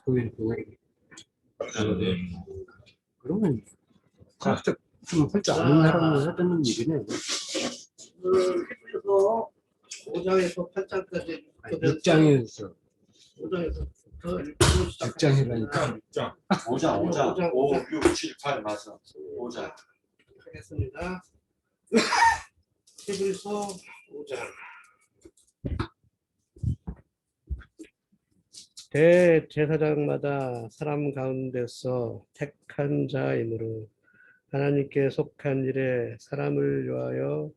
그게 그러면 과학적 좀 할 줄 아는 사람은 하는 일이네. 해서 5장에서 8장까지 6장에서 5장에서 6장이라니까. 5장 5, 6, 7, 8 맞아. 5장 하겠습니다. 히브리서 5장. 대제사장마다 사람 가운데서 택한 자이므로 하나님께 속한 일에 사람을 위하여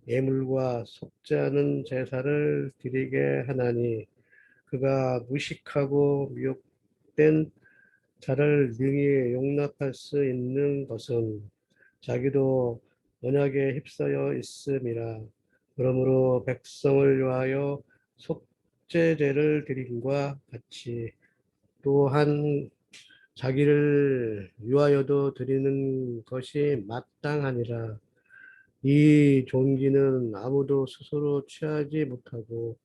예물과 속지 않은 제사를 드리게 하나니 그가 무식하고 미혹된 자를 능히 용납할 수 있는 것은 자기도 언약에 휩싸여 있음이라. 그러므로 백성을 위하여 속죄제를 드림과 같이 또한 자기를 위하여도 드리는 것이 마땅하니라. 이 존귀는 아무도 스스로 취하지 못하고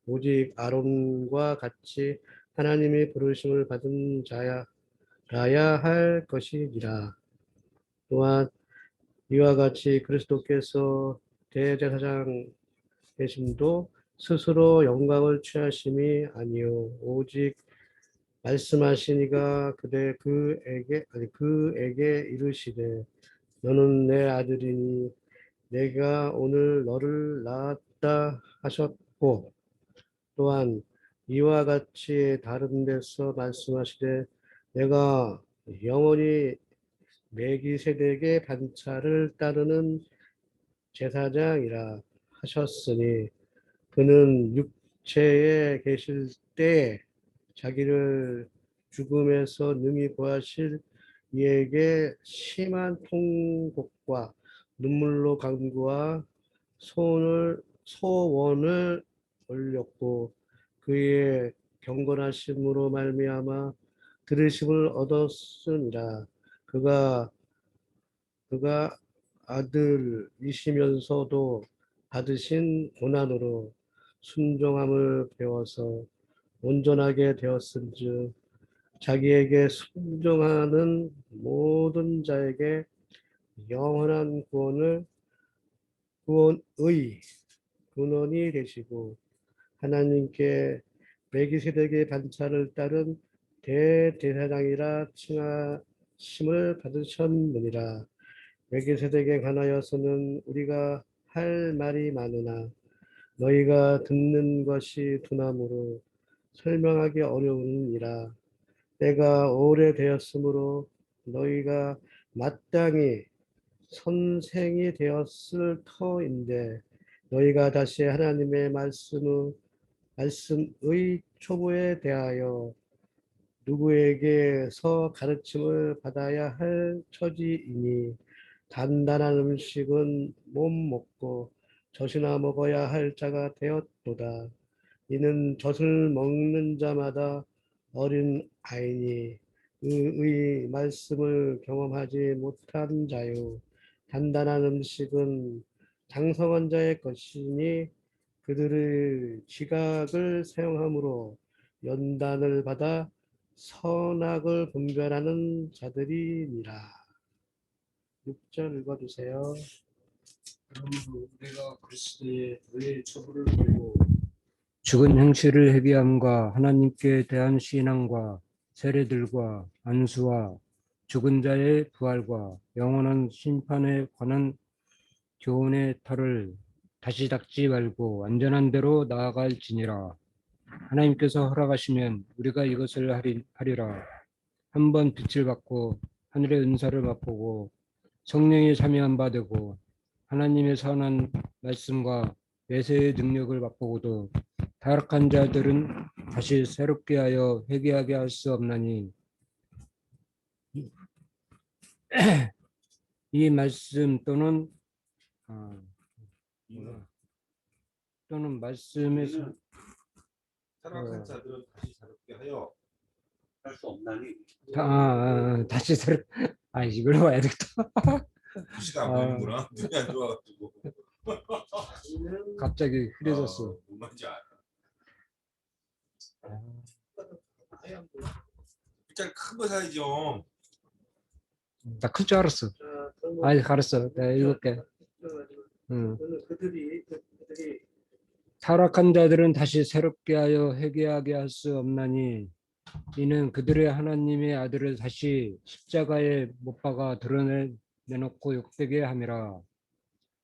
오직 아론과 같이 하나님이 부르심을 받은 자야라야 할 것이니라. 또한 이와 같이 그리스도께서 대제사장 되심도 스스로 영광을 취하심이 아니요 오직 말씀하시니가 그에게 이르시되 너는 내 아들이니 내가 오늘 너를 낳았다 하셨고 또한 이와 같이 다른 데서 말씀하시되 내가 영원히 멜기세덱의 반차를 따르는 제사장이라 하셨으니 그는 육체에 계실 때 자기를 죽음에서 능히 구하실 이에게 심한 통곡과 눈물로 간구와 소원을 올렸고 그의 경건하심으로 말미암아 들으심을 얻었으니라. 그가 아들이시면서도 받으신 고난으로 순종함을 배워서 온전하게 되었은즉 자기에게 순종하는 모든 자에게 영원한 구원의 근원이 되시고 하나님께 멜기세덱의 반차를 따른 대제사장이라 칭하심을 받으셨느니라. 멜기세덱에 관하여서는 우리가 할 말이 많으나 너희가 듣는 것이 둔함으로 설명하기 어려우니라. 때가 오래되었으므로 너희가 마땅히 선생이 되었을 터인데 너희가 다시 하나님의 말씀의 초보에 대하여 누구에게서 가르침을 받아야 할 처지이니 단단한 음식은 못 먹고 젖이나 먹어야 할 자가 되었도다. 이는 젖을 먹는 자마다 어린 아이니 그의 말씀을 경험하지 못한 자요 단단한 음식은 장성한 자의 것이니 그들의 지각을 사용함으로 연단을 받아 선악을 분별하는 자들이니라. 6절 읽어주세요. 그러므로 우리가 그리스도의 의의 처부를 걸고 죽은 행실을 회개함과 하나님께 대한 신앙과 세례들과 안수와 죽은 자의 부활과 영원한 심판에 관한 교훈의 터를 다시 닦지 말고 완전한 대로 나아갈지니라. 하나님께서 허락하시면 우리가 이것을 하리라. 한번 빛을 받고 하늘의 은사를 맛보고 성령이 참여한 바 되고 하나님의 선한 말씀과 메세의 능력을 맛보고도 타락한 자들은 다시 새롭게 하여 회개하게 할 수 없나니 이 말씀 또는 말씀에서 타락한 자들은 다시 새롭게 하여 할 수 없나니 다시 새로 이걸 봐야 되겠다. 글씨가 안 보이는구나. 눈이 안 좋아가지고 갑자기 흐려졌어. 뭔 말인지 알아. 일자리 큰 거 사야죠. 나 클 줄 알았어. 자, 그러면 아이, 알았어. 내가 읽을게. 응. 그들이 타락한 자들은 다시 새롭게 하여 회개하게 할 수 없나니 이는 그들의 하나님의 아들을 다시 십자가에 못 박아 드러내놓고 욕되게 함이라.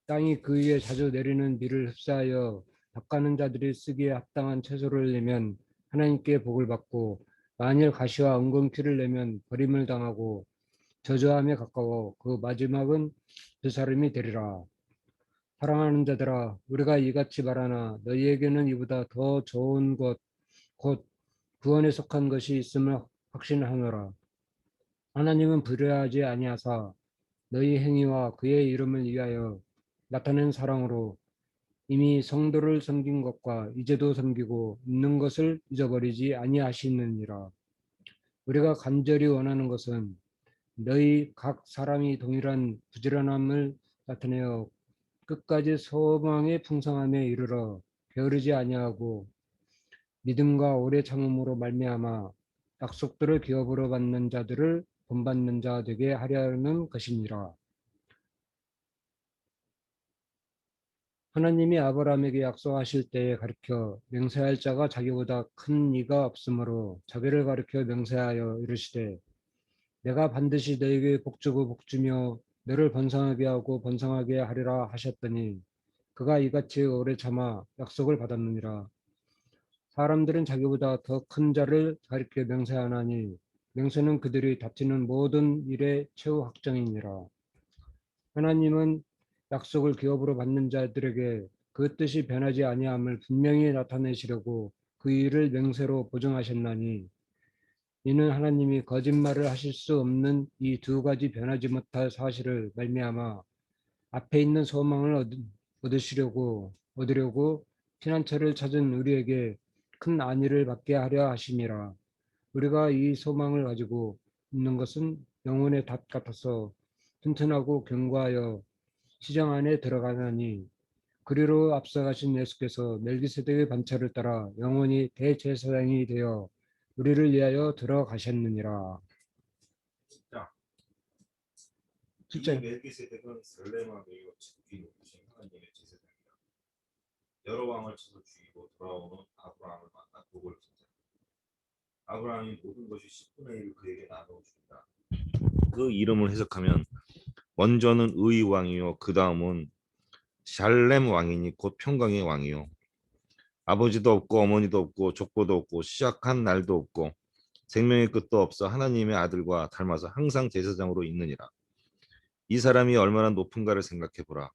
땅이 그 위에 자주 내리는 비를 흡사하여 닦아는 자들이 쓰기에 합당한 채소를 내면 하나님께 복을 받고, 만일 가시와 엉겅퀴를 내면 버림을 당하고 저주함에 가까워 그 마지막은 그 사람이 되리라. 사랑하는 자들아, 우리가 이같이 말하나 너희에게는 이보다 더 좋은 것, 곧 구원에 속한 것이 있음을 확신하노라. 하나님은 불의하지 아니하사 너희 행위와 그의 이름을 위하여 나타낸 사랑으로 이미 성도를 섬긴 것과 이제도 섬기고 있는 것을 잊어버리지 아니하시느니라. 우리가 간절히 원하는 것은 너희 각 사람이 동일한 부지런함을 나타내어 끝까지 소망의 풍성함에 이르러 게으르지 아니하고 믿음과 오래 참음으로 말미암아 약속들을 기업으로 받는 자들을 본받는 자 되게 하려는 것이니라. 하나님이 아브라함에게 약속하실 때에 가르쳐 맹세할 자가 자기보다 큰 이가 없으므로 자기를 가르쳐 맹세하여 이르시되 내가 반드시 너에게 복주고 복주며 너를 번성하게 하고 번성하게 하리라 하셨더니 그가 이같이 오래 참아 약속을 받았느니라. 사람들은 자기보다 더 큰 자를 가리켜 맹세하나니 맹세는 그들이 다투는 모든 일의 최후 확정이니라. 하나님은 약속을 기업으로 받는 자들에게 그 뜻이 변하지 아니함을 분명히 나타내시려고 그 일을 맹세로 보증하셨나니 이는 하나님이 거짓말을 하실 수 없는 이 두 가지 변하지 못할 사실을 말미암아 앞에 있는 소망을 얻으려고 피난처를 찾은 우리에게 큰 안위를 받게 하려 하심이라. 우리가 이 소망을 가지고 있는 것은 영혼의 닷 같아서 튼튼하고 견고하여 시장 안에 들어가나니 그리로 앞서가신 예수께서 멜기세덱의 반차를 따라 영원히 대제사장이 되어 우리를 위하여 들어가셨느니라. 자, 이 진짜 멜기세덱은 살렘왕 이후 지극히 높으신 하나님의 제사장이다. 여러 왕을 쳐서 죽이고 돌아오는 아브라함을 만나 복을 줬다. 아브라함이 모든 것이 10분의 1을 그에게 나누어 준다. 그 이름을 해석하면 먼저는 의의 왕이요 그 다음은 샬렘 왕이니 곧 평강의 왕이요 아버지도 없고 어머니도 없고 족보도 없고 시작한 날도 없고 생명의 끝도 없어 하나님의 아들과 닮아서 항상 제사장으로 있느니라. 이 사람이 얼마나 높은가를 생각해 보라.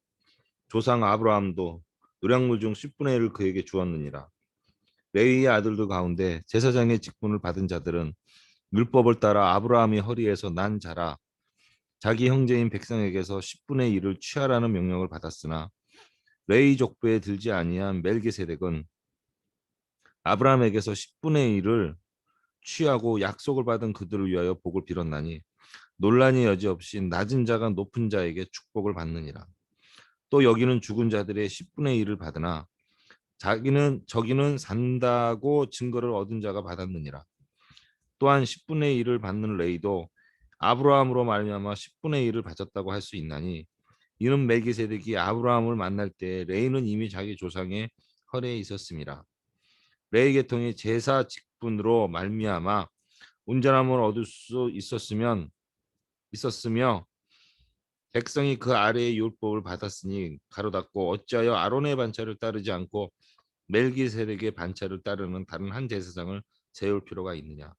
조상 아브라함도 노량물 중 10분의 1을 그에게 주었느니라. 레위의 아들들 가운데 제사장의 직분을 받은 자들은 율법을 따라 아브라함이 허리에서 난 자라 자기 형제인 백성에게서 10분의 1을 취하라는 명령을 받았으나 레위 족보에 들지 아니한 멜기세덱은 아브라함에게서 10분의 1을 취하고 약속을 받은 그들을 위하여 복을 빌었나니 논란이 여지없이 낮은 자가 높은 자에게 축복을 받느니라. 또 여기는 죽은 자들의 10분의 1을 받으나 저기는 산다고 증거를 얻은 자가 받았느니라. 또한 10분의 1을 받는 레이도 아브라함으로 말미암아 10분의 1을 받았다고 할 수 있나니 이는 멜기세덱이 아브라함을 만날 때 레이는 이미 자기 조상의 허리에 있었습니다. 레이 계통의 제사 직분으로 말미암아 온전함을 얻을 수 있었으며 백성이 그 아래의 율법을 받았으니 가로닫고 어찌하여 아론의 반차를 따르지 않고 멜기세덱의 반차를 따르는 다른 한 제사장을 세울 필요가 있느냐.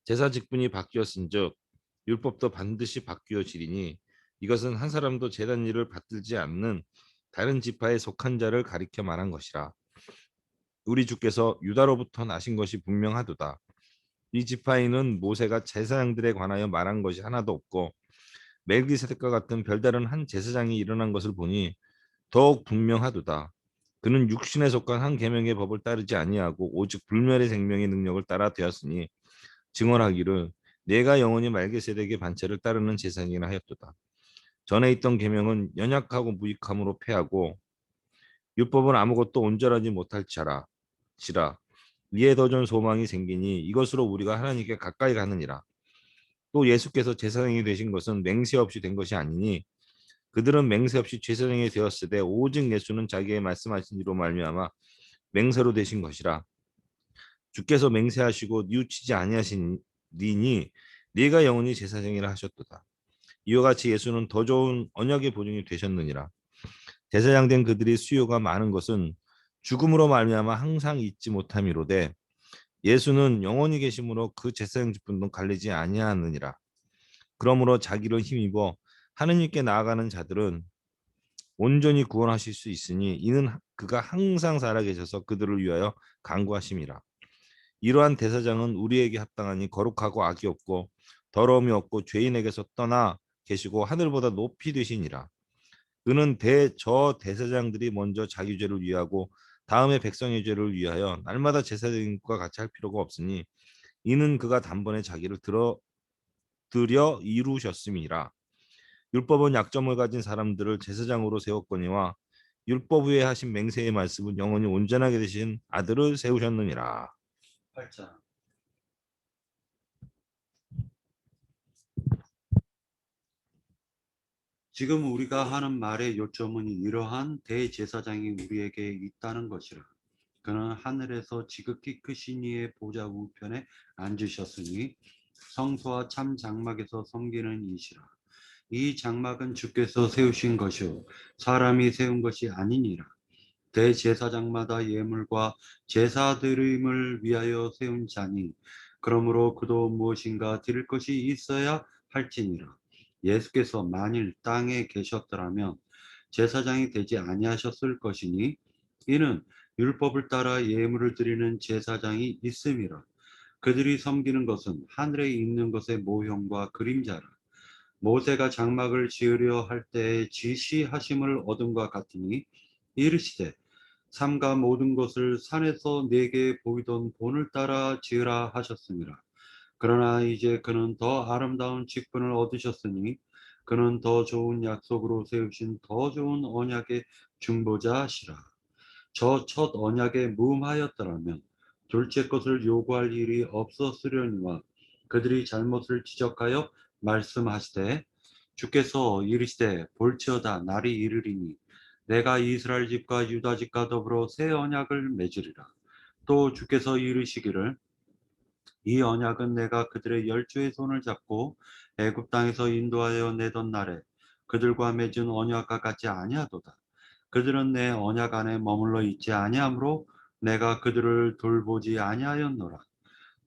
제사 직분이 바뀌었은즉 율법도 반드시 바뀌어지리니 이것은 한 사람도 제단 일을 받들지 않는 다른 지파에 속한 자를 가리켜 말한 것이라. 우리 주께서 유다로부터 나신 것이 분명하도다. 이 지파에는 모세가 제사장들에 관하여 말한 것이 하나도 없고 멜기세덱과 같은 별다른 한 제사장이 일어난 것을 보니 더욱 분명하도다. 그는 육신에 속한 한 계명의 법을 따르지 아니하고 오직 불멸의 생명의 능력을 따라 되었으니 증언하기를 내가 영원히 멜기세덱의 반차를 따르는 제사장이라 하였도다. 전에 있던 계명은 연약하고 무익함으로 패하고 율법은 아무것도 온전하지 못할 지라 이에 더 좋은 소망이 생기니 이것으로 우리가 하나님께 가까이 가느니라. 또 예수께서 제사장이 되신 것은 맹세 없이 된 것이 아니니 그들은 맹세 없이 제사장이 되었으되 오직 예수는 자기의 말씀하신 이로 말미암아 맹세로 되신 것이라. 주께서 맹세하시고 뉘우치지 아니하시니 네가 영원히 제사장이라 하셨도다. 이와 같이 예수는 더 좋은 언약의 보증이 되셨느니라. 제사장 된 그들이 수요가 많은 것은 죽음으로 말미암아 항상 잊지 못함이로되 예수는 영원히 계심으로 그 제사장 직분도 갈리지 아니하느니라. 그러므로 자기를 힘입어 하느님께 나아가는 자들은 온전히 구원하실 수 있으니 이는 그가 항상 살아계셔서 그들을 위하여 간구하심이라. 이러한 대사장은 우리에게 합당하니 거룩하고 악이 없고 더러움이 없고 죄인에게서 떠나 계시고 하늘보다 높이 되시니라. 그는 저 대사장들이 먼저 자기 죄를 위하고 다음에 백성의 죄를 위하여 날마다 제사장과 같이 할 필요가 없으니 이는 그가 단번에 자기를 드려 이루셨음이라. 율법은 약점을 가진 사람들을 제사장으로 세웠거니와 율법 위에 하신 맹세의 말씀은 영원히 온전하게 되신 아들을 세우셨느니라. 8장. 지금 우리가 하는 말의 요점은 이러한 대제사장이 우리에게 있다는 것이라. 그는 하늘에서 지극히 크신 이의 보좌 우편에 앉으셨으니 성소와 참 장막에서 섬기는 이시라. 이 장막은 주께서 세우신 것이요 사람이 세운 것이 아니니라. 대제사장마다 예물과 제사드림을 위하여 세운 자니 그러므로 그도 무엇인가 드릴 것이 있어야 할지니라. 예수께서 만일 땅에 계셨더라면 제사장이 되지 아니하셨을 것이니 이는 율법을 따라 예물을 드리는 제사장이 있음이라. 그들이 섬기는 것은 하늘에 있는 것의 모형과 그림자라. 모세가 장막을 지으려 할 때에 지시하심을 얻음과 같으니 이르시되 삼가 모든 것을 산에서 내게 보이던 본을 따라 지으라 하셨습니다. 그러나 이제 그는 더 아름다운 직분을 얻으셨으니 그는 더 좋은 약속으로 세우신 더 좋은 언약의 중보자시라. 저 첫 언약에 무음하였더라면 둘째 것을 요구할 일이 없었으려니와 그들이 잘못을 지적하여 말씀하시되 주께서 이르시되 볼지어다 날이 이르리니 내가 이스라엘 집과 유다 집과 더불어 새 언약을 맺으리라. 또 주께서 이르시기를 이 언약은 내가 그들의 열조의 손을 잡고 애굽 땅에서 인도하여 내던 날에 그들과 맺은 언약과 같지 아니하도다. 그들은 내 언약 안에 머물러 있지 아니하므로 내가 그들을 돌보지 아니하였노라.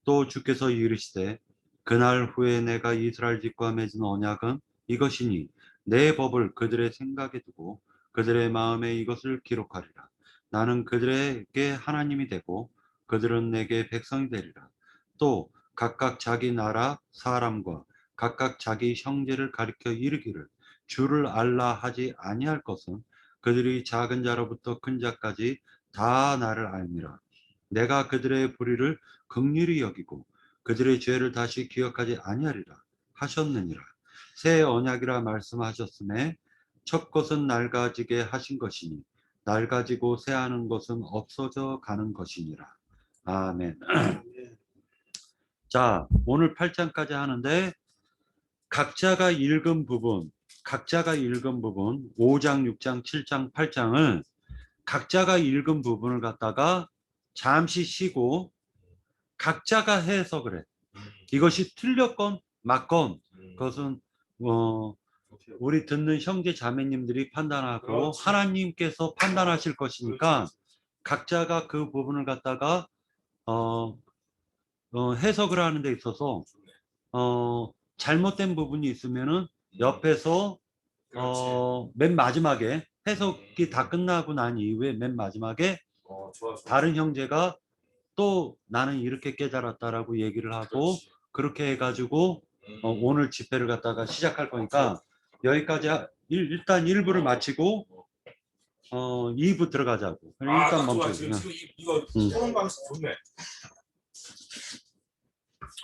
또 주께서 이르시되 그날 후에 내가 이스라엘 집과 맺은 언약은 이것이니 내 법을 그들의 생각에 두고 그들의 마음에 이것을 기록하리라. 나는 그들에게 하나님이 되고 그들은 내게 백성이 되리라. 또 각각 자기 나라 사람과 각각 자기 형제를 가리켜 이르기를 주를 알라 하지 아니할 것은 그들이 작은 자로부터 큰 자까지 다 나를 알미라. 내가 그들의 불의를 긍휼히 여기고 그들의 죄를 다시 기억하지 아니하리라 하셨느니라. 새 언약이라 말씀하셨음에 첫 것은 낡아지게 하신 것이니 낡아지고 새하는 것은 없어져 가는 것이니라. 아멘. 자, 오늘 8장까지 하는데 각자가 읽은 부분 5장, 6장, 7장, 8장을 각자가 읽은 부분을 갖다가 잠시 쉬고 각자가 해석을 해. 이것이 틀렸건 맞건 그것은 우리 듣는 형제 자매님들이 판단하고 그렇지. 하나님께서 판단하실 것이니까 각자가 그 부분을 갖다가 해석을 하는 데 있어서 잘못된 부분이 있으면은 옆에서 맨 마지막에 해석이 다 끝나고 난 이후에 맨 마지막에 좋아. 다른 형제가 또 나는 이렇게 깨달았다라고 얘기를 하고 그렇지. 그렇게 해가지고 오늘 집회를 갖다가 시작할 거니까 여기까지 일단 1부를 마치고 2부 들어가자고. 일단 딱 좋아. 멈춰. 지금 이거 토론 방식 좋네.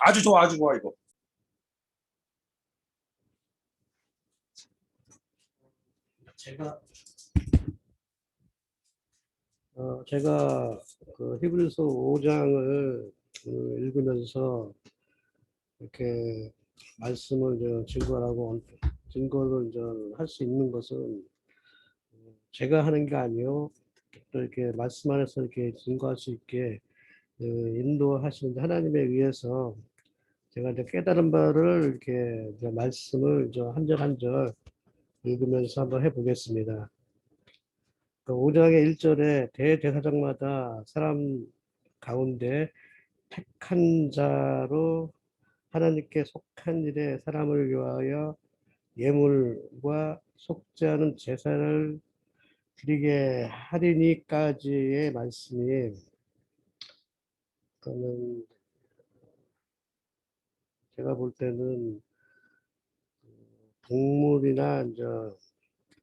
아주 좋아, 아주 좋아 이거. 제가 제가 그 히브리서 5장을 읽으면서 이렇게 말씀을 증거를 할 수 있는 것은 제가 하는 게 아니요. 또 이렇게 말씀 안에서 이렇게 증거할 수 있게 인도하시는 하나님에 의해서 제가 이제 깨달은 바를 이렇게 이제 말씀을 한 절 한 절 읽으면서 한번 해보겠습니다. 그 5장의 1절에 대제사장마다 사람 가운데 택한 자로 하나님께 속한 일에 사람을 위하여 예물과 속죄하는 제사를 드리게 하리니까지의 말씀이 저는 제가 볼 때는 동물이나 이제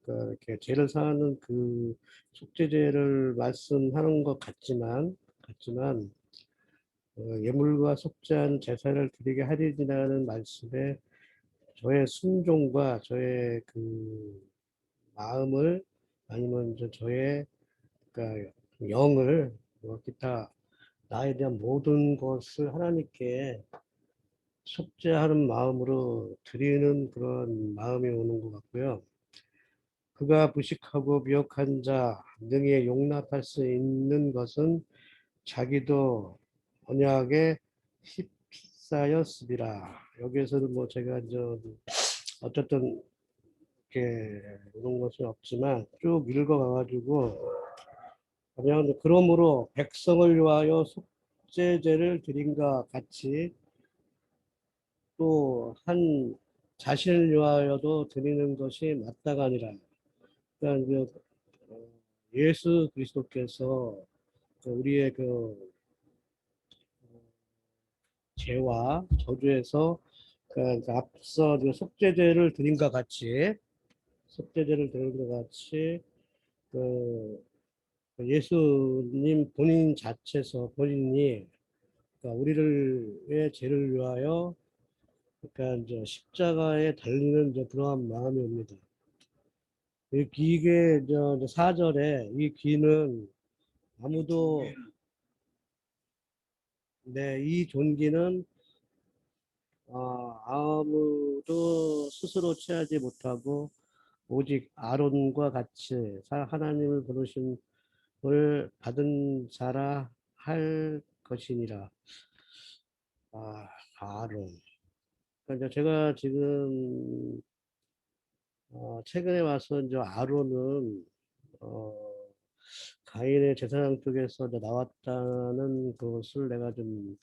그러니까 이렇게 죄를 사하는 그 속죄제를 말씀하는 것 같지만 예물과 속죄한 제사를 드리게 하리라는 말씀에 저의 순종과 저의 그 마음을 아니면 이제 저의 그러니까 영을 기타 나에 대한 모든 것을 하나님께 속죄하는 마음으로 드리는 그런 마음이 오는 것 같고요. 그가 무식하고 미혹한 자 능히 용납할 수 있는 것은 자기도 언약에 휩싸였으리라. 여기에서는 뭐 제가 이제 어쨌든 이렇게 이런 것은 없지만 쭉 읽어가가지고 그냥 그러므로 백성을 위하여 속죄제를 드린과 같이 또 한 자신을 위하여도 드리는 것이 마땅하니라. 그러니까 예수 그리스도께서 우리의 그 죄와 저주에서 앞서 속죄제를 드린과 같이 그 예수님 본인 자체에서 본인이 그러니까 우리를 죄를 위하여 그러니까 이제 십자가에 달리는 이제 그러한 마음이 옵니다. 이게 이제 4절에 이 귀는 아무도 이 존귀는 아무도 스스로 취하지 못하고 오직 아론과 같이 하나님을 부르심을 받은 자라 할 것이니라. 아론. 그러니까 제가 지금 최근에 와서 이제 아론은 가인의 제사장 쪽에서 이제 나왔다는 것을 내가 좀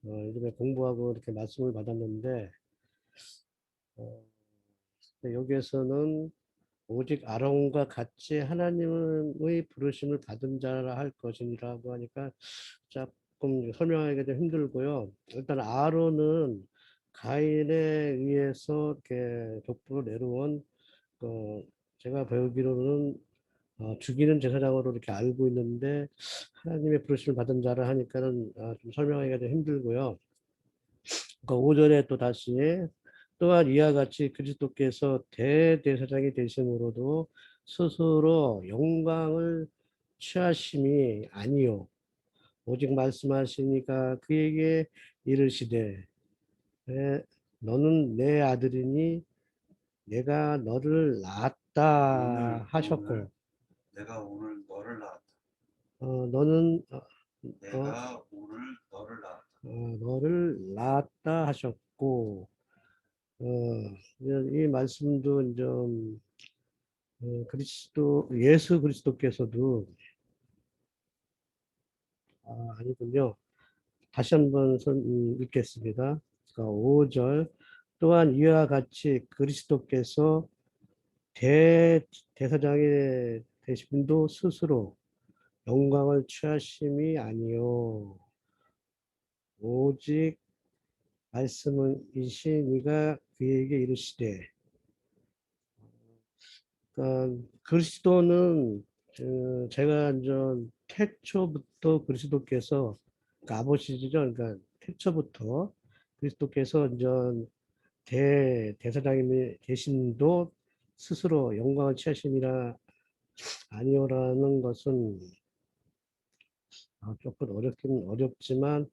요즘에 공부하고 이렇게 말씀을 받았는데 여기에서는 오직 아론과 같이 하나님의 부르심을 받은 자라 할 것이라고 하니까 조금 설명하기가 좀 힘들고요. 일단 아론은 가인에 의해서 이렇게 족보로 내려온 제가 배우기로는 죽이는 제사장으로 이렇게 알고 있는데 하나님의 부르심을 받은 자를 하니까는 좀 설명하기가 좀 힘들고요. 5절에 또 다시 또한 이와 같이 그리스도께서 대제사장이 되심으로도 스스로 영광을 취하심이 아니요 오직 말씀하시니까 그에게 이르시되 너는 내 아들이니 내가 너를 낳았다 하셨고 내가 오늘 너를 낳았다. 너는 내가 오늘 너를 낳았다. 너를 낳았다 하셨고 이 말씀도 좀 예수 그리스도께서도 아니군요. 다시 한번 읽겠습니다. 5절 또한 이와 같이 그리스도께서 대제사장이 되신 분도 스스로 영광을 취하심이 아니요 오직 말씀은 이신 이가 그에게 이르시되 그리스도는 제가 이제 태초부터 그리스도께서 아버지죠. 그러니까 태초부터 그리스도께서 이제 대사장님이 계신도 스스로 영광을 취하심이라 아니오라는 것은 조금 어렵긴 어렵지만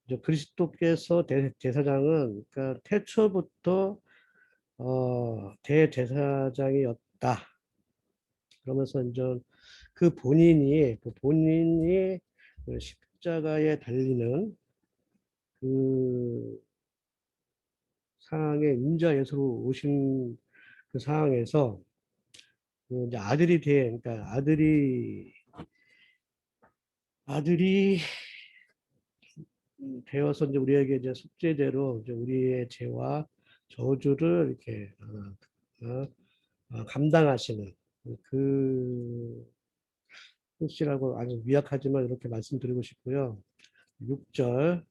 이제 그리스도께서 대제사장은 그러니까 태초부터 대제사장이었다. 그러면서 이제 그 본인이 그 십자가에 달리는 그 상황에 인자 예수로 오신 그 상황에서 그 이제 그러니까 아들이 되어서 이제 우리에게 이제 속죄제로 이제 우리의 죄와 저주를 이렇게 감당하시는 그 뜻이라고 아주 미약하지만 이렇게 말씀드리고 싶고요. 6절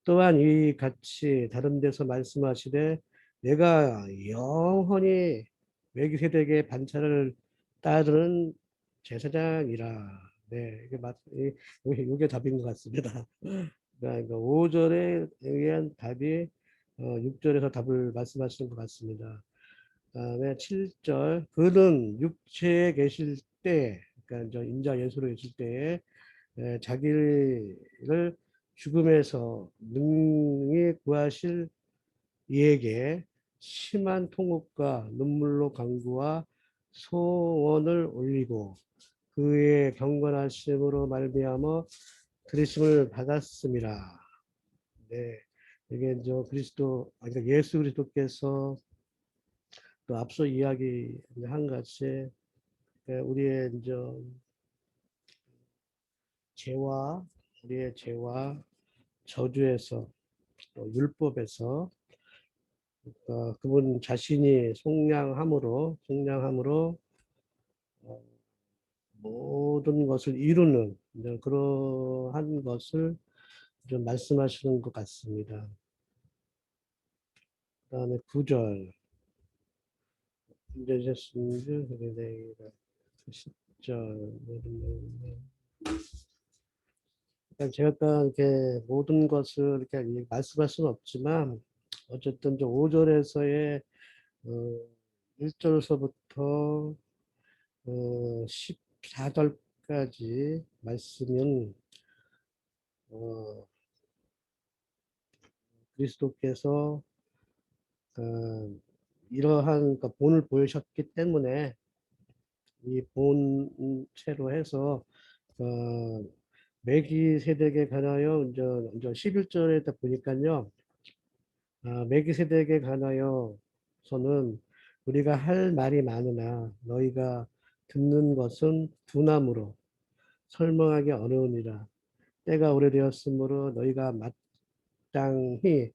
또한 이 같이 다른 데서 말씀하시되 내가 영원히 멜기세덱의 반차를 따르는 제사장이라. 네, 이게 답인 것 같습니다. 그러니까 5절에 의한 답이 6절에서 답을 말씀하시는 것 같습니다. 그다음에 7절 그는 육체에 계실 때, 그러니까 저 인자 예수로 계실 때에 자기를 죽음에서 능히 구하실 이에게 심한 통곡과 눈물로 간구와 소원을 올리고 그의 경건하심으로 말미암아 들으심을 받았습니다. 네, 이게 이제 그러니까 예수 그리스도께서 또 앞서 이야기한 같이 우리의 이제 죄와 우리의 죄와 저주에서 또 율법에서 그분 자신이 속량함으로 모든 것을 이루는 이제 그러한 것을 좀 말씀하시는 것 같습니다. 그다음에 9절 이제 10절 제가 이렇게 모든 것을 이렇게 말씀할 수는 없지만 어쨌든 5절에서의 1절서부터 14절까지 말씀은 그리스도께서 이러한 본을 보이셨기 때문에 이 본체로 해서 멜기세덱에 관하여 이제 11절에 딱 보니까요. 멜기세덱에 관하여서는 우리가 할 말이 많으나 너희가 듣는 것은 둔함으로 설명하기 어려우니라. 때가 오래되었으므로 너희가 마땅히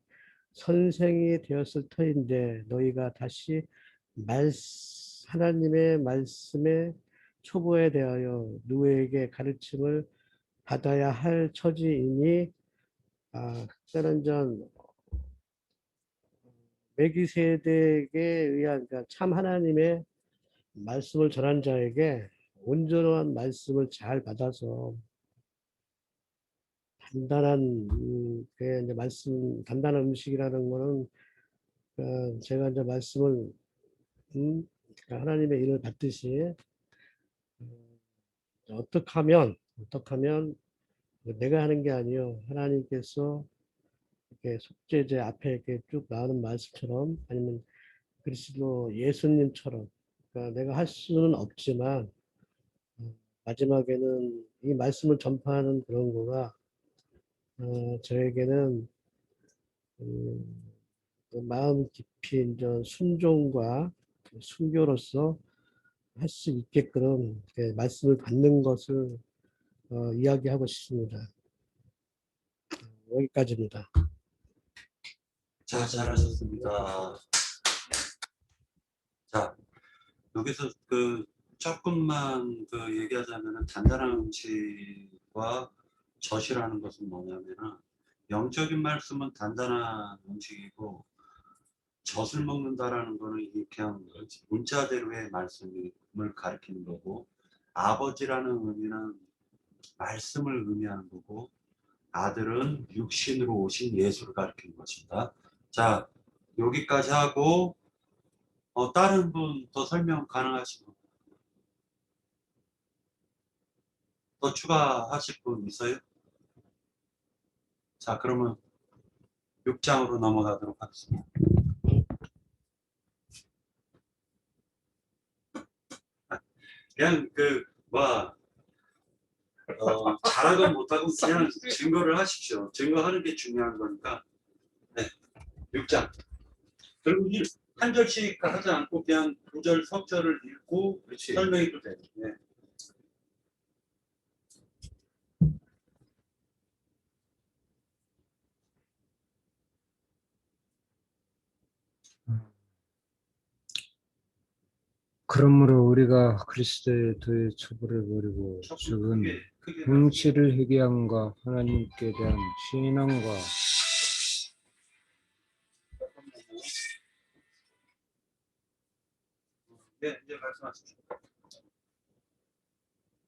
선생이 되었을 터인데 너희가 다시 하나님의 말씀의 초보에 대하여 누구에게 가르침을 받아야 할 처지이니 특별한 전 멜기세덱에 의한 그러니까 참 하나님의 말씀을 전한 자에게 온전한 말씀을 잘 받아서 단단한 그 이제 단단한 음식이라는 거는 제가 이제 말씀을 그러니까 하나님의 일을 받듯이 어떻게 하면 내가 하는 게 아니요 하나님께서 이렇게 속죄제 앞에 이렇게 쭉 나오는 말씀처럼 아니면 그리스도 예수님처럼 그러니까 내가 할 수는 없지만 마지막에는 이 말씀을 전파하는 그런 거가 저에게는 그 마음 깊이 이제 순종과 순교로서 할 수 있게끔 말씀을 받는 것을 이야기하고 싶습니다. 여기까지입니다. 자, 잘하셨습니다. 자, 여기서 조금만 얘기하자면은 단단한 음식과 젖이라는 것은 뭐냐면은 영적인 말씀은 단단한 음식이고 젖을 먹는다라는 거는 이게 그냥 문자대로의 말씀을 가리키는 거고 아버지라는 의미는 말씀을 의미하는 거고 아들은 육신으로 오신 예수를 가리키는 것입니다. 자, 여기까지 하고 다른 분 더 설명 가능하시면 더 추가하실 분 있어요? 자, 그러면 6장으로 넘어가도록 하겠습니다. 그냥 잘하건 못하건 그냥 증거를 하십시오. 증거하는 게 중요한 거니까. 네, 6장. 결국 한 절씩 하지 않고 그냥 구절 석절을 읽고 그렇지. 설명해도 돼요. 네. 그러므로 우리가 그리스도의 도의 처벌을 버리고 죽은 크게 행실을 회개함과 하나님께 대한 신앙과 네, 이제 말씀하십시오.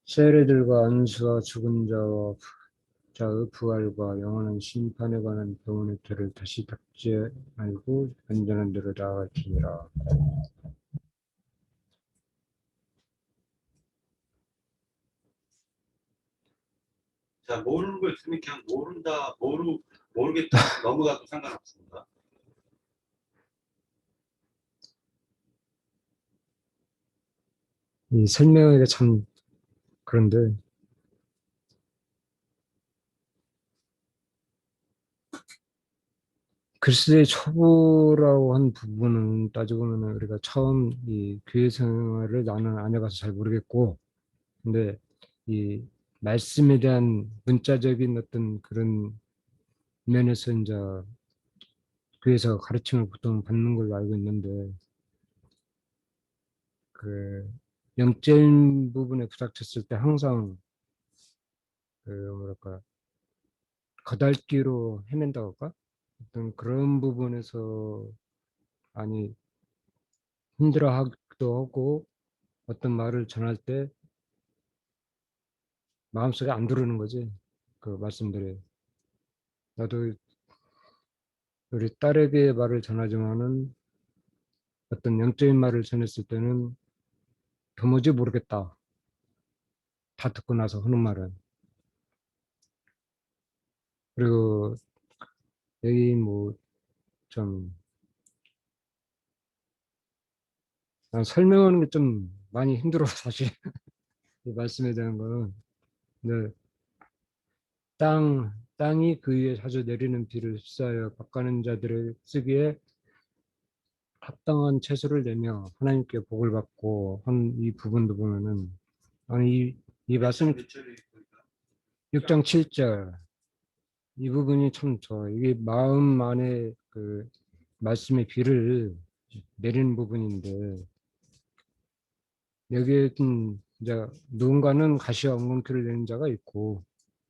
세례들과 안수와 죽은 자의 부활과 영원한 심판에 관한 교훈의 틀을 다시 닦지 말고 안전한 대로 나아갈지니라. 자, 모르는 거 있으면 그냥 모르겠다 넘어가도 상관없습니다. 이 설명하기가 참 그런데 그리스도의 초보라고 한 부분은 따지고 보면 우리가 처음 이 교회 생활을 나는 안 해봐서 잘 모르겠고, 근데 이 말씀에 대한 문자적인 어떤 그런 면에서 이제 교회에서 가르침을 보통 받는 걸로 알고 있는데, 그 영적인 부분에 부닥쳤을 때 항상 그 뭐랄까 거달기로 헤맨다고 할까? 어떤 그런 부분에서 많이 힘들어하기도 하고 어떤 말을 전할 때 마음속에 안 들어오는 거지. 그 말씀들이. 나도 우리 딸에게 말을 전하지만은 어떤 영적인 말을 전했을 때는 도무지 모르겠다. 다 듣고 나서 하는 말은. 그리고 여기 뭐 좀 설명하는 게 좀 많이 힘들어 사실. 이 말씀에 대한 거는. 근데 땅이 그 위에 자주 내리는 비를 흡수하여 밭가는 자들을 쓰기에 합당한 채소를 내며 하나님께 복을 받고 한 이 부분도 보면은 아니 이 말씀 몇 절에 보니까 6장 7절 이 부분이 참 좋아. 이게 마음 안에 그 말씀의 비를 내리는 부분인데 여기에 이제 누군가는 가시와 엉겅퀴를 내는 자가 있고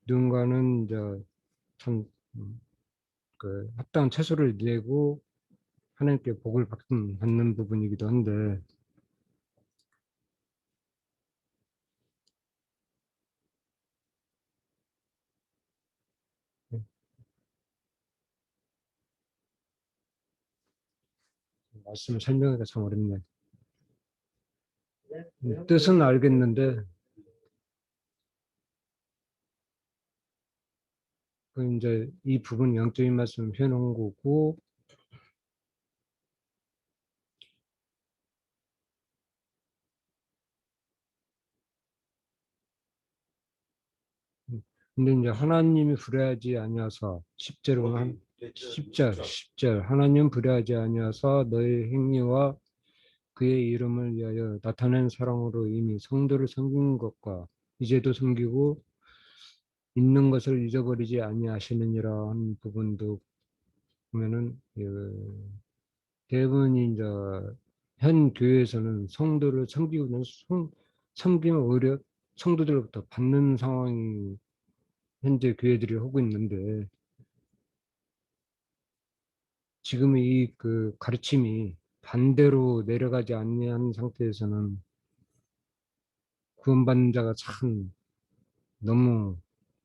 누군가는 이제 참 합당한 채소를 내고 하나님께 복을 받는 부분이기도 한데 말씀을 설명하기가 참 어렵네. 뜻은 알겠는데 그 이제 이 부분 영적인 말씀을 해놓은 거고 근데 이제 하나님이 불의하지 아니하사 10절은 한 10절 하나님 불의하지 아니하사 너의 행위와 그의 이름을 위하여 나타낸 사랑으로 이미 성도를 섬긴 것과 이제도 섬기고 있는 것을 잊어버리지 아니하시느니라 하는 부분도 보면은 대부분이 이제 현 교회에서는 성도를 섬기고는 섬김을 오히려 성도들로부터 받는 상황이 현재 교회들이 하고 있는데 지금 이 그 가르침이 반대로 내려가지 않는 상태에서는 구원받는 자가 참 너무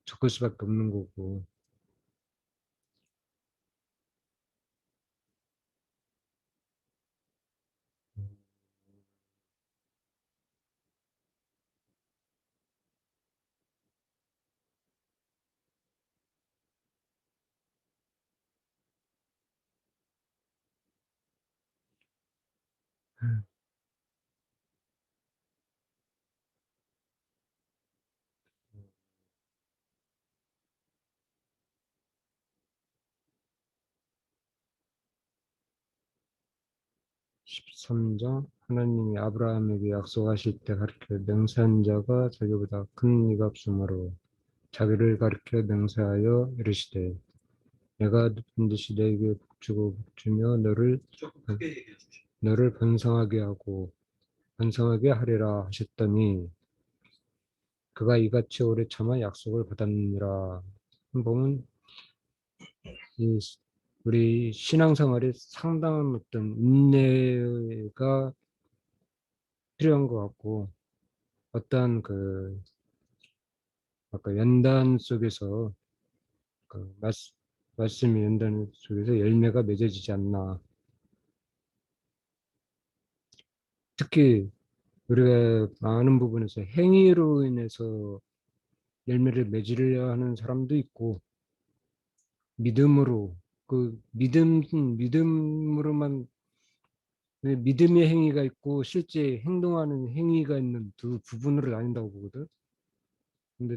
적을 수밖에 없는 거고 (13장) 하나님이 아브라함에게 약속하실 때 가르쳐 맹세한 자가 자기보다 큰 이가 없으므로 자기를 가리켜 맹세하여 이르시되 내가 반드시 너에게 복주고 복주며 조금 크게 얘기해 주십시오. 너를 번성하게 하고 번성하게 하리라 하셨더니 그가 이같이 오래 참아 약속을 받았느니라. 보면 이 우리 신앙생활에 상당한 어떤 인내가 필요한 것 같고 어떤 그 아까 연단 속에서 그 말씀의 연단 속에서 열매가 맺어지지 않나. 특히 우리가 많은 부분에서 행위로 인해서 열매를 맺으려 하는 사람도 있고 믿음으로 그 믿음으로만 믿음의 행위가 있고 실제 행동하는 행위가 있는 두 부분으로 나뉜다고 보거든. 근데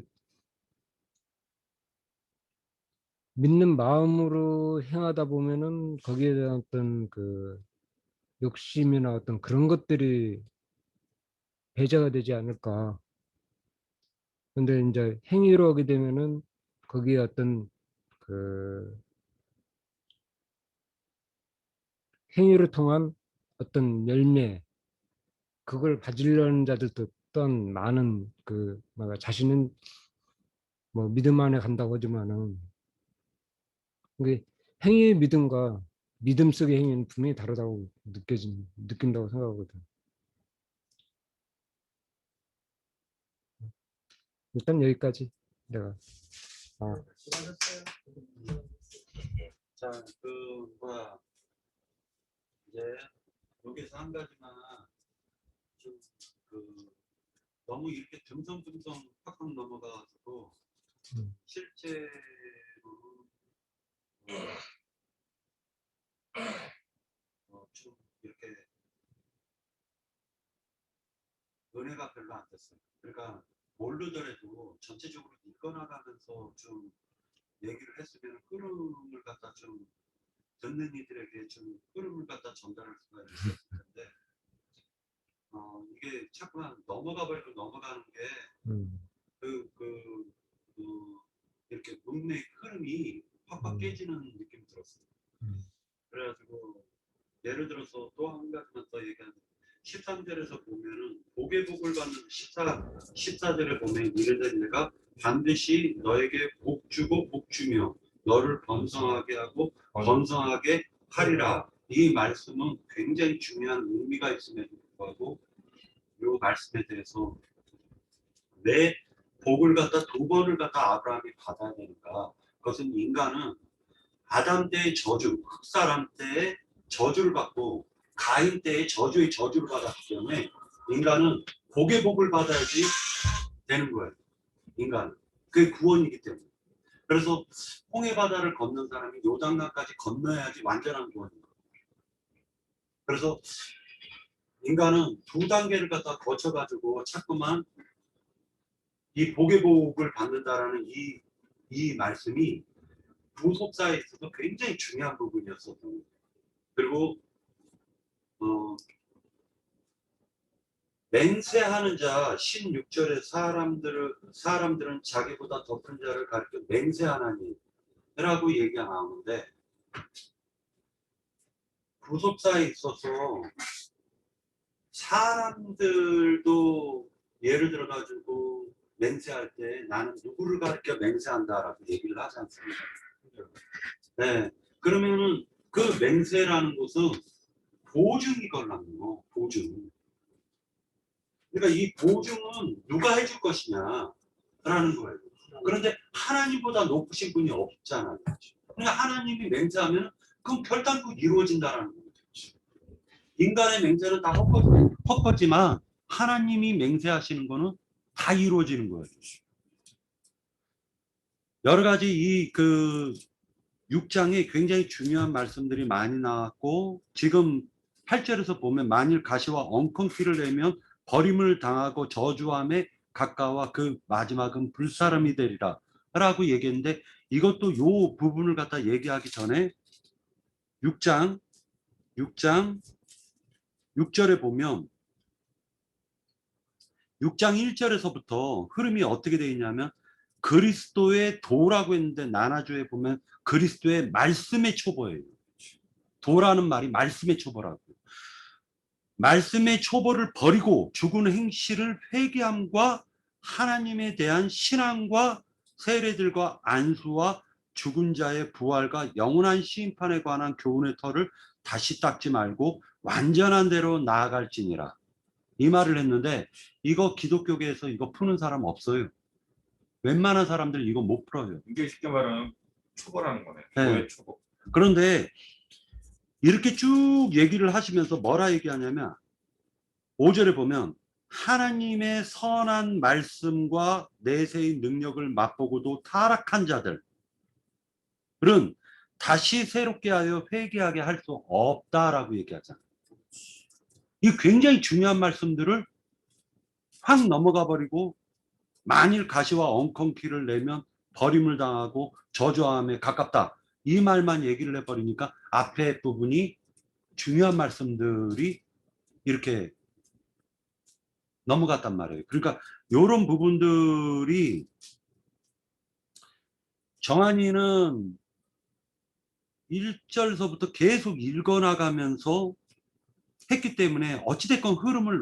믿는 마음으로 행하다 보면은 거기에 대한 어떤 그 욕심이나 어떤 그런 것들이 배제가 되지 않을까. 근데 이제 행위로 하게 되면은 거기에 어떤 그 행위를 통한 어떤 열매 그걸 가지려는 자들도 어떤 많은 그 뭐가 자신은 뭐 믿음 안에 간다고 하지만은 그게 행위의 믿음과 믿음 속의 행위는 분명히 다르다고 느낀다고 생각하거든. 일단 여기까지 내가 수고하셨어요. 자, 뭐야 이제 여기서 한 가지만 좀그 너무 이렇게 듬성듬성 팍팍 넘어가가지고 음. 실제로 좀 이렇게 은혜가 별로 안 됐어요. 그러니까 모르더라도 전체적으로 이끌어나가면서 좀 얘기를 했으면 흐름을 갖다 좀 듣는 이들에게 좀 흐름을 갖다 전달할 수가 있었을 텐데 이게 자꾸만 넘어가 버리고 넘어가는 게 음. 이렇게 문맥 흐름이 확확 깨지는 느낌이 들었어요. 그래가지고 예를 들어서 또 한 가지만 더 얘기하면 13절에서 보면은 복의 복을 받는 14절에 보면 이르되 내가 반드시 너에게 복 주고 복 주며 너를 번성하게 하고 번성하게 하리라. 이 말씀은 굉장히 중요한 의미가 있음에도 불구하고 이 말씀에 대해서 내 복을 갖다 두 번을 갖다 아브라함이 받아야 되니까 그것은 인간은 아담 때의 저주, 흑사람 때의 저주를 받고 가인 때의 저주의 저주를 받았기 때문에 인간은 복의 복을 받아야지 되는 거예요. 인간은. 그게 구원이기 때문에. 그래서 홍해 바다를 건넌 사람이 요단강까지 건너야지 완전한 구원인 거예요. 그래서 인간은 두 단계를 갖다 거쳐가지고 자꾸만 이 복의 복을 받는다라는 이 말씀이 구속사에 있어서 굉장히 중요한 부분이었었던 거예요. 그리고 맹세하는 자 16절에 사람들은 자기보다 더 큰 자를 가리켜 맹세하나니라고 얘기가 나오는데 구속사에 있어서 사람들도 예를 들어 가지고 맹세할 때 나는 누구를 가리켜 맹세한다라고 얘기를 하지 않습니까? 네. 그러면은 그 맹세라는 것은 보증이거든요. 보증. 그러니까 이 보증은 누가 해줄 것이냐라는 거예요. 그런데 하나님보다 높으신 분이 없잖아요. 그러니까 하나님이 맹세하면 그건 결단코 이루어진다라는 거예요. 인간의 맹세는 다 헛것지만 하나님이 맹세하시는 거는 다 이루어지는 거예요. 여러 가지 이 6장에 굉장히 중요한 말씀들이 많이 나왔고 지금 8절에서 보면 만일 가시와 엉겅퀴를 내면 버림을 당하고 저주함에 가까워 그 마지막은 불사람이 되리라 라고 얘기했는데, 이것도 요 부분을 갖다 얘기하기 전에 6장 6절에 보면 6장 1절에서부터 흐름이 어떻게 되어 있냐면 그리스도의 도라고 했는데 나나주에 보면 그리스도의 말씀의 초보예요. 도라는 말이 말씀의 초보라고. 말씀의 초보를 버리고 죽은 행실을 회개함과 하나님에 대한 신앙과 세례들과 안수와 죽은 자의 부활과 영원한 심판에 관한 교훈의 털을 다시 닦지 말고 완전한 대로 나아갈지니라. 이 말을 했는데 이거 기독교계에서 이거 푸는 사람 없어요. 웬만한 사람들 이거 못 풀어요. 이게 쉽게 말하면 초보라는 거네. 네. 교회 초보. 그런데 이렇게 쭉 얘기를 하시면서 뭐라 얘기하냐면 5절에 보면 하나님의 선한 말씀과 내세의 능력을 맛보고도 타락한 자들은 다시 새롭게 하여 회개하게 할 수 없다라고 얘기하잖아요. 이 굉장히 중요한 말씀들을 확 넘어가 버리고 만일 가시와 엉겅퀴를 내면 버림을 당하고 저주함에 가깝다. 이 말만 얘기를 해버리니까 앞에 부분이 중요한 말씀들이 이렇게 넘어갔단 말이에요. 그러니까 이런 부분들이 정한이는 1절서부터 계속 읽어나가면서 했기 때문에 어찌됐건 흐름을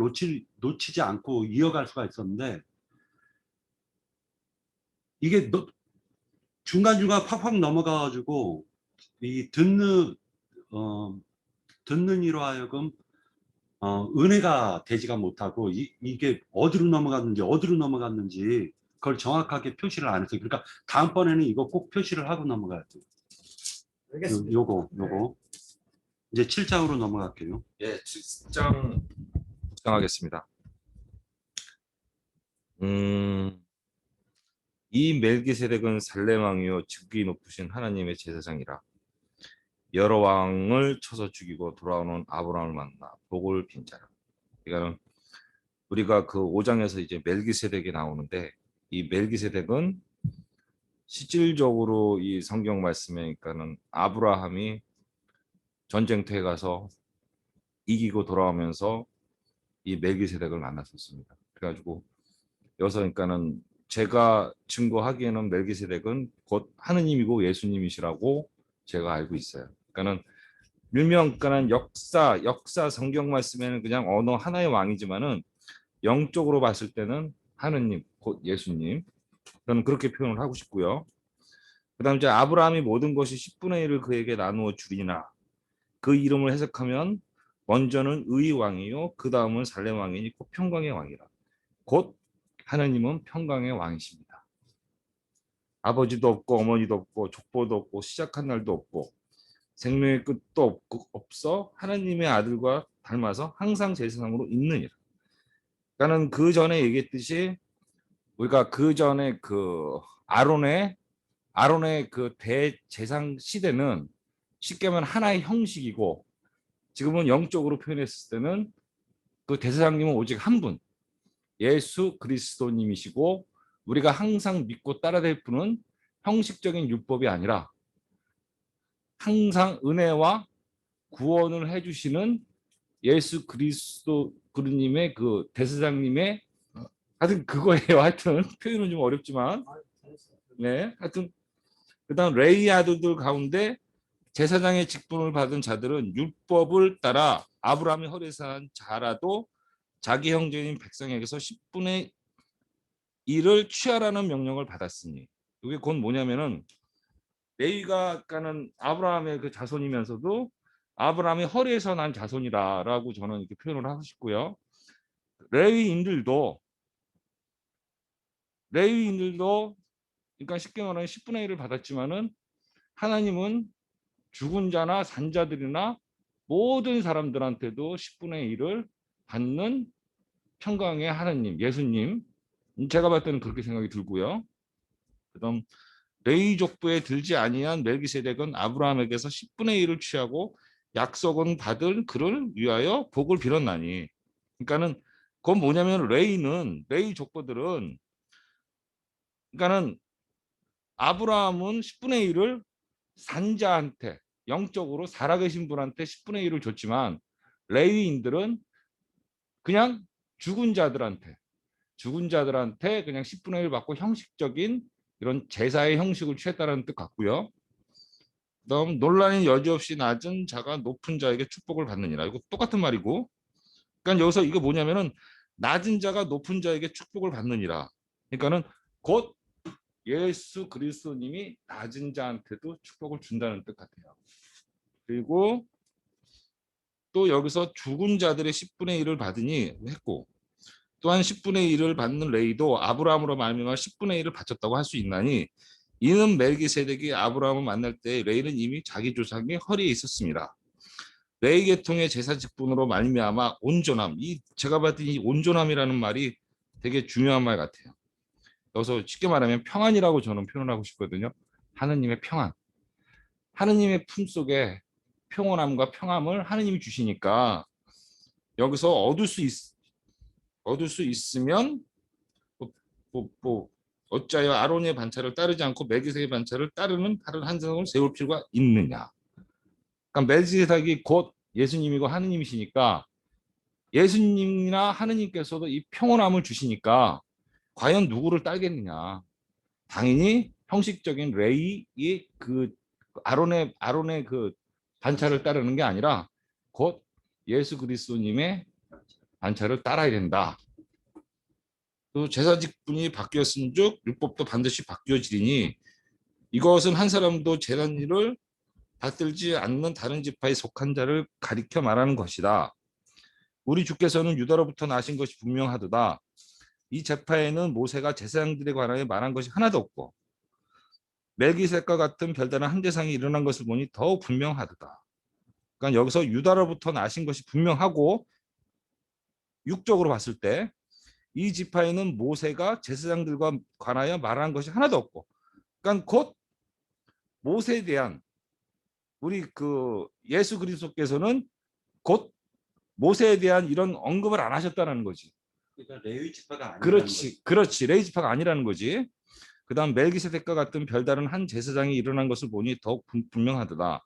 놓치지 않고 이어갈 수가 있었는데 이게 중간중간 팍팍 넘어가가지고 이 듣는 이로 하여금 은혜가 되지가 못하고 이게 어디로 넘어갔는지 그걸 정확하게 표시를 안 했어요. 그러니까 다음번에는 이거 꼭 표시를 하고 넘어가야 돼요. 알겠습니다. 요거 이제 7장으로 넘어갈게요. 예, 7장 정하겠습니다. 이 멜기세덱은 살렘 왕이요 직위 높으신 하나님의 제사장이라. 여러 왕을 쳐서 죽이고 돌아오는 아브라함을 만나 복을 빈 자라. 그러니까 우리가 그 5장에서 이제 멜기세덱이 나오는데 이 멜기세덱은 실질적으로 이 성경 말씀이니까는 아브라함이 전쟁터에 가서 이기고 돌아오면서 이 멜기세덱을 만났었습니다. 그래가지고 여기서 그러니까는 제가 증거하기에는 멜기세덱은 곧 하느님이고 예수님이시라고 제가 알고 있어요. 그러니까는 일명 역사 성경 말씀에는 그냥 어느 하나의 왕이지만은 영적으로 봤을 때는 하느님 곧 예수님, 저는 그렇게 표현을 하고 싶고요. 그다음 이제 아브라함이 모든 것이 10분의 1을 그에게 나누어 주리나, 그 이름을 해석하면 먼저는 의의 왕이요 그 다음은 살렘 왕이니 곧 평강의 왕이라. 곧 하느님은 평강의 왕이십니다. 아버지도 없고 어머니도 없고 족보도 없고 시작한 날도 없고 생명의 끝도 없어 하나님의 아들과 닮아서 항상 제사장으로 있느니라. 그러니까는 그 전에 얘기했듯이 우리가 그 전에 그 아론의 그 대제상 시대는 쉽게 말하면 하나의 형식이고, 지금은 영적으로 표현했을 때는 그 대제사장님은 오직 한 분, 예수 그리스도님이시고, 우리가 항상 믿고 따라될 분은 형식적인 율법이 아니라 항상 은혜와 구원을 해주시는 예수 그리스도 그님의 그 대제사장님의 하여튼 그거예요. 하여튼 표현은 좀 어렵지만, 네, 하여튼 그다음 레위 아들들 가운데 제사장의 직분을 받은 자들은 율법을 따라 아브라함의 허리에서 난 자라도 자기 형제인 백성에게서 10분의 1을 취하라는 명령을 받았으니, 이게 곧 뭐냐면은 레위가 아까는 아브라함의 그 자손이면서도 아브라함의 허리에서 난 자손이라고 저는 이렇게 표현을 하고 싶고요. 레위인들도 그러니까 쉽게 말하면 10분의 1을 받았지만은 하나님은 죽은 자나 산자들이나 모든 사람들한테도 10분의 1을 받는 평강의 하나님, 예수님, 제가 봤을 때는 그렇게 생각이 들고요. 그다음 레위 족보에 들지 아니한 멜기세덱은 아브라함에게서 10분의 1을 취하고 약속은 받은 그를 위하여 복을 빌었나니. 그러니까는 그건 뭐냐면 레이 족보들은 그러니까는 아브라함은 10분의 1을 산자한테 영적으로 살아계신 분한테 10분의 1을 줬지만 레위인들은 그냥 죽은 자들한테 그냥 10분의 1 받고 형식적인 이런 제사의 형식을 취했다는 뜻 같고요. 그다음 논란이 여지없이 낮은 자가 높은 자에게 축복을 받느니라. 이거 똑같은 말이고. 그러니까 여기서 이거 뭐냐면은 낮은 자가 높은 자에게 축복을 받느니라. 그러니까는 곧 예수 그리스도님이 낮은 자한테도 축복을 준다는 뜻 같아요. 그리고 또 여기서 죽은 자들의 10분의 1을 받으니 했고 또한 10분의 1을 받는 레이도 아브라함으로 말미암아 10분의 1을 바쳤다고 할 수 있나니 이는 멜기세덱이 아브라함을 만날 때 레이는 이미 자기 조상의 허리에 있었습니다. 레이 계통의 제사 직분으로 말미암아 온전함. 이 제가 봤더니 이 온전함이라는 말이 되게 중요한 말 같아요. 여기서 쉽게 말하면 평안이라고 저는 표현하고 싶거든요. 하느님의 평안. 하느님의 품속에 평온함과 평안을 하느님이 주시니까 여기서 얻을 수 있으면 어찌하여 아론의 반차를 따르지 않고 멜기세덱의 반차를 따르는 다른 한 성을 세울 필요가 있느냐. 그러니까 멜기세덱이 곧 예수님이고 하느님이시니까 예수님이나 하느님께서도 이 평온함을 주시니까 과연 누구를 따르겠느냐. 당연히 형식적인 레이의 그 아론의 그 반차를 따르는 게 아니라 곧 예수 그리스도님의 반차를 따라야 된다. 또 제사 직분이 바뀌었은즉 율법도 반드시 바뀌어지리니 이것은 한 사람도 제단 일을 받들지 않는 다른 지파에 속한 자를 가리켜 말하는 것이다. 우리 주께서는 유다로부터 나신 것이 분명하도다. 이 제파에는 모세가 제사장들에 관하여 말한 것이 하나도 없고 멜기세덱과 같은 별다른 한 제사장이 일어난 것을 보니 더욱 분명하도다. 그러니까 여기서 유다로부터 나신 것이 분명하고 육적으로 봤을 때 이 지파에는 모세가 제사장들과 관하여 말한 것이 하나도 없고, 그러니까 곧 모세에 대한 우리 그 예수 그리스도께서는 곧 모세에 대한 이런 언급을 안 하셨다는 거지. 그러니까 레위 지파가 아니라는 거지. 그렇지. 레위 지파가 아니라는 거지. 그다음 멜기세덱과 같은 별다른 한 제사장이 일어난 것을 보니 더욱 분명하도다.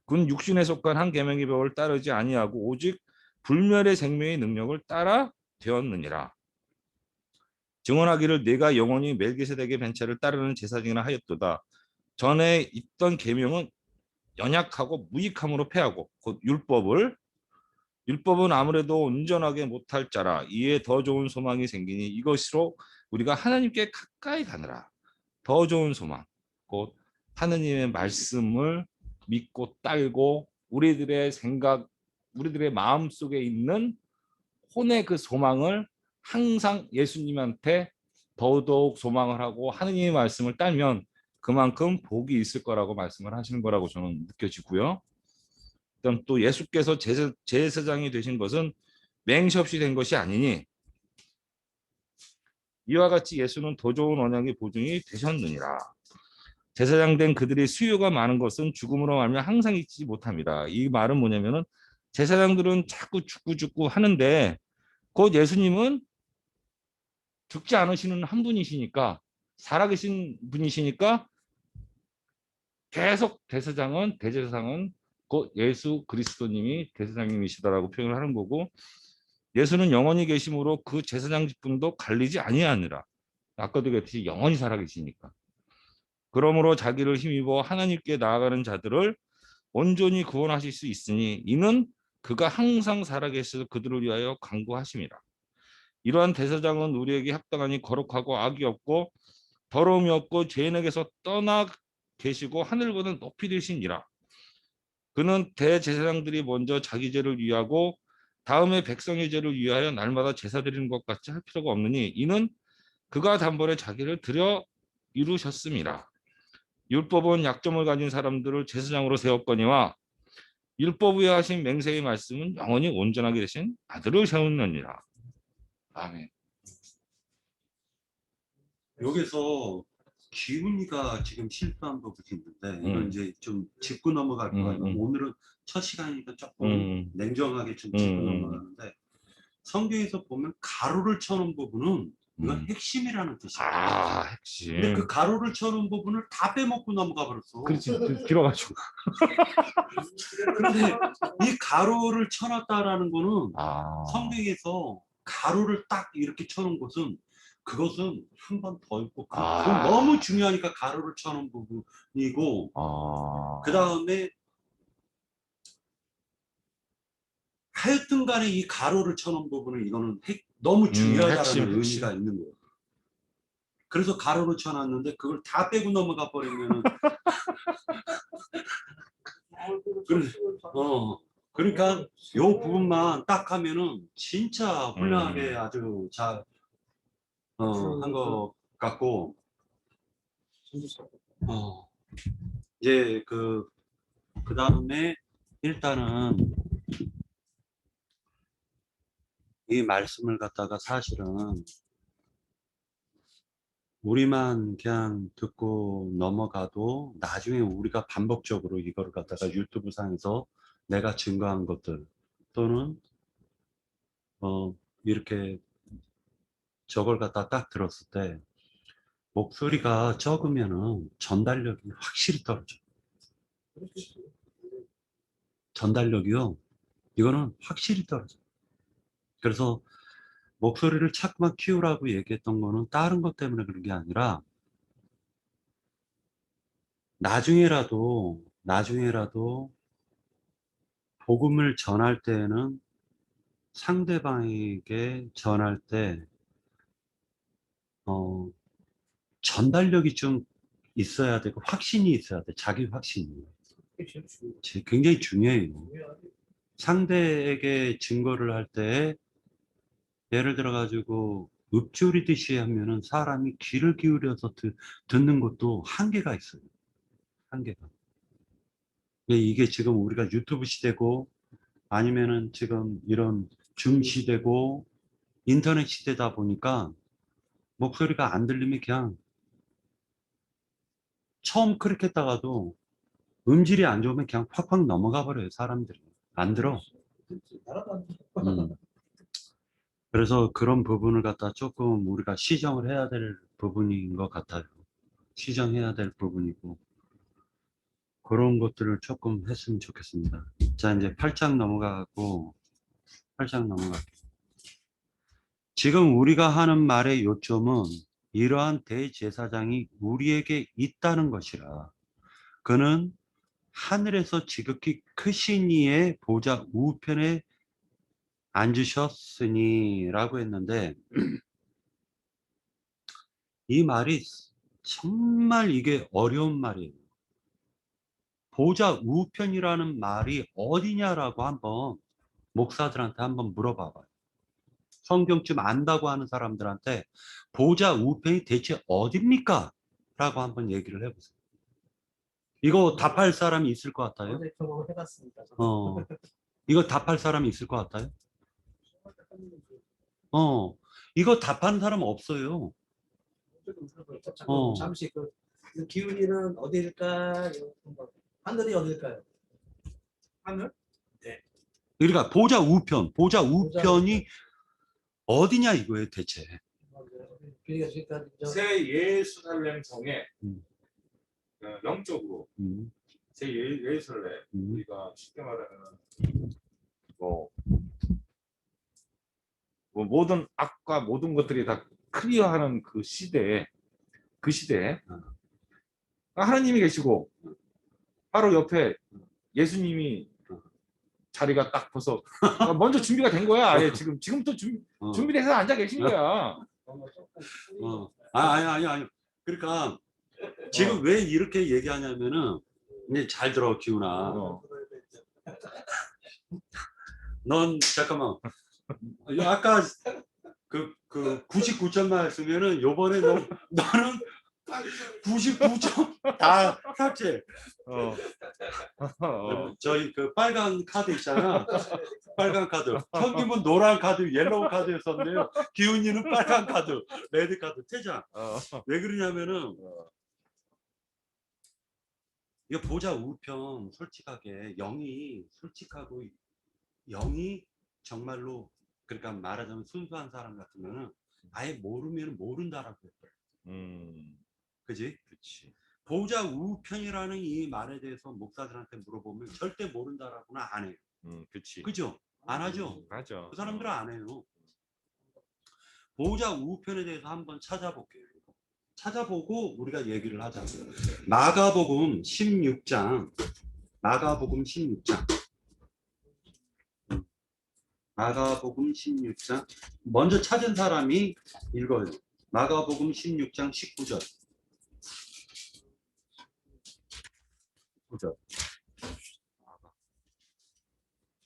그는 육신에 속한 한 계명의 법을 따르지 아니하고 오직 불멸의 생명의 능력을 따라 되었느니라. 증언하기를 내가 영원히 멜기세덱의 벤차를 따르는 제사장이라 하였도다. 전에 있던 계명은 연약하고 무익함으로 패하고 곧 율법은 아무래도 온전하게 못할 자라 이에 더 좋은 소망이 생기니 이것으로 우리가 하나님께 가까이 가느라. 더 좋은 소망 곧 하느님의 말씀을 믿고 따르고 우리들의 생각 우리들의 마음속에 있는 혼의 그 소망을 항상 예수님한테 더더욱 소망을 하고 하느님의 말씀을 따르면 그만큼 복이 있을 거라고 말씀을 하시는 거라고 저는 느껴지고요. 그다음 또 예수께서 제사장이 되신 것은 맹시 없이 된 것이 아니니 이와 같이 예수는 더 좋은 언약의 보증이 되셨느니라. 제사장 된 그들의 수요가 많은 것은 죽음으로 말하면 항상 있지 못합니다. 이 말은 뭐냐면은 제사장들은 자꾸 죽고 하는데 곧 예수님은 죽지 않으시는 한 분이시니까 살아계신 분이시니까 계속 대제사장은 곧 예수 그리스도님이 대제사장님이시다라고 표현을 하는 거고 예수는 영원히 계심으로 그 제사장 직분도 갈리지 아니하니라. 아까도 그랬듯이 영원히 살아계시니까. 그러므로 자기를 힘입어 하나님께 나아가는 자들을 온전히 구원하실 수 있으니 이는 그가 항상 살아계셔서 그들을 위하여 간구하심이라. 이러한 대제사장은 우리에게 합당하니 거룩하고 악이 없고 더러움이 없고 죄인에게서 떠나 계시고 하늘보다 높이 되시니라. 그는 대제사장들이 먼저 자기 죄를 위하고 다음에 백성의 죄를 위하여 날마다 제사 드리는 것 같이 할 필요가 없느니 이는 그가 단번에 자기를 드려 이루셨음이라. 율법은 약점을 가진 사람들을 제사장으로 세웠거니와 율법 위에 하신 맹세의 말씀은 영원히 온전하게 되신 아들을 세웠느니라. 아멘. 여기서 기훈이가 지금 실수한 부분이 있는데 이건 이제 좀 짚고 넘어갈 거예요. 음. 오늘은 첫 시간이니까 조금 냉정하게 좀 음. 짚고 넘어가는데 성경에서 보면 가로를 쳐놓은 부분은 이건 핵심이라는 뜻이에요. 아, 핵심. 근데 그 가로를 쳐놓은 부분을 다 빼먹고 넘어가 버렸어. 그렇지, 길어가지고. 근데 이 가로를 쳐놨다라는 거는 아, 성경에서 가로를 딱 이렇게 쳐놓은 것은 그것은 한 번 더 있고 그건 아. 너무 중요하니까 가로를 쳐놓은 부분이고 그 다음에 하여튼 간에 이 가로를 쳐놓은 부분은 이거는 너무 중요하다는 핵심. 의미가 있는 거예요. 그래서 가로를 쳐놨는데 그걸 다 빼고 넘어가 버리면은 그러니까 요 부분만 딱 하면은 진짜 훌륭하게 아주 잘 한 것 같고 이제 그 다음에 일단은 이 말씀을 갖다가 사실은 우리만 그냥 듣고 넘어가도 나중에 우리가 반복적으로 이거를 갖다가 유튜브 상에서 내가 증거한 것들 또는 이렇게 저걸 갖다 딱 들었을 때 목소리가 적으면은 전달력이 확실히 떨어져. 전달력이요. 이거는 확실히 떨어져. 그래서 목소리를 자꾸만 키우라고 얘기했던 거는 다른 것 때문에 그런 게 아니라 나중에라도 복음을 전할 때에는 상대방에게 전할 때 전달력이 좀 있어야 되고 확신이 있어야 돼. 자기 확신이 굉장히 중요해요. 상대에게 증거를 할 때 예를 들어 가지고 읊조리듯이 하면은 사람이 귀를 기울여서 듣는 것도 한계가 있어요. 한계가. 이게 지금 우리가 유튜브 시대고 아니면은 지금 이런 줌 시대고 인터넷 시대다 보니까 목소리가 안 들리면 그냥 처음 그렇게 했다가도 음질이 안 좋으면 그냥 팍팍 넘어가 버려요. 사람들이 안 들어. 그래서 그런 부분을 갖다 조금 우리가 시정을 해야 될 부분인 것 같아요. 시정해야 될 부분이고 그런 것들을 조금 했으면 좋겠습니다. 자, 이제 8장 넘어가고 8장 넘어갈게요. 지금 우리가 하는 말의 요점은 이러한 대제사장이 우리에게 있다는 것이라. 그는 하늘에서 지극히 크신 이의 보좌 우편에 앉으셨으니 라고 했는데 이 말이 정말 이게 어려운 말이에요. 보좌 우편이라는 말이 어디냐라고 한번 목사들한테 한번 물어봐봐요. 성경 좀 안다고 하는 사람들한테 보좌 우편이 대체 어딥니까? 라고 한번 얘기를 해보세요. 이거 답할 사람이 있을 것 같아요? 네, 경험해봤습니다. 이거 답할 사람이 있을 것 같아요? 이거 답하는 사람 없어요. 잠시 그 기운이는 어디일까요? 하늘이 어딜까요? 하늘? 네. 그러니까 보좌 우편이 어디냐 이거예요 대체. 새 예루살렘 성에 영적으로 새 예루살렘 우리가 쉽게 말하면 뭐 모든 악과 모든 것들이 다 클리어하는 그 시대에 하나님이 계시고 바로 옆에 예수님이 자리가 딱 벗어 먼저 준비가 된 거야. 아예 지금부터 준비돼서 앉아 계신 거야. 아니. 그러니까 지금 왜 이렇게 얘기하냐면은 이제 잘 들어 기훈아. 넌 잠깐만. 아까 그 99점만 했으면은 요번에 너는 99점 다 삭제. 저희 그 빨간 카드 있잖아. 빨간 카드. 형님은 노란 카드, 옐로우 카드였었는데요. 기훈이는 빨간 카드, 레드 카드. 퇴장. 왜 그러냐면은 이거 보좌 우편 솔직하게 영이 솔직하고 영이 정말로 그러니까 말하자면 순수한 사람 같으면은 아예 모르면 모른다라고 했어요. 그지? 그렇지. 보좌 우편이라는 이 말에 대해서 목사들한테 물어보면 절대 모른다라고는 안 해요. 그렇지. 그죠? 안 하죠? 맞아. 그 사람들은 안 해요. 보좌 우편에 대해서 한번 찾아볼게요. 찾아보고 우리가 얘기를 하자. 마가복음 16장. 마가복음 16장. 마가복음 16장. 먼저 찾은 사람이 읽어요. 마가복음 16장 19절. 19절.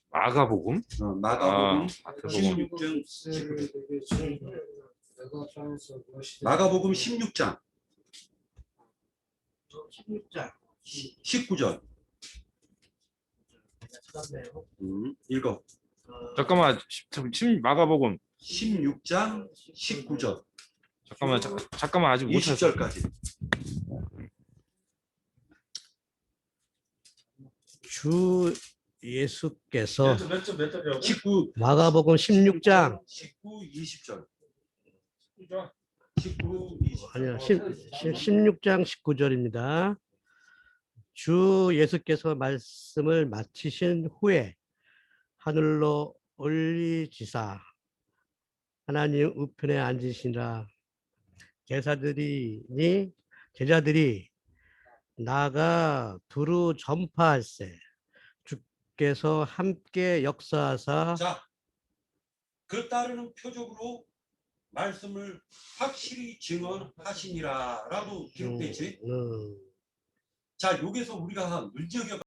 마가복음? 마가복음 마태복음. 16장 19절. 마가복음 16장 16장 19절. 읽어. 잠깐만. 마가복음. 16장 19절. 잠깐만 아직 못 찾았어. 20절까지. 주 예수께서 19, 마가복음 16장 19, 20절. 19, 20절. 아니요 16장 19절입니다. 주 예수께서 말씀을 마치신 후에 하늘로 올리시사 하나님 우편에 앉으시니라. 제자들이 나가 두루 전파할세 주께서 함께 역사하사 자, 그 따르는 표적으로 말씀을 확실히 증언하시니라라고 기록되어 있지. 자, 여기서 우리가 눈여겨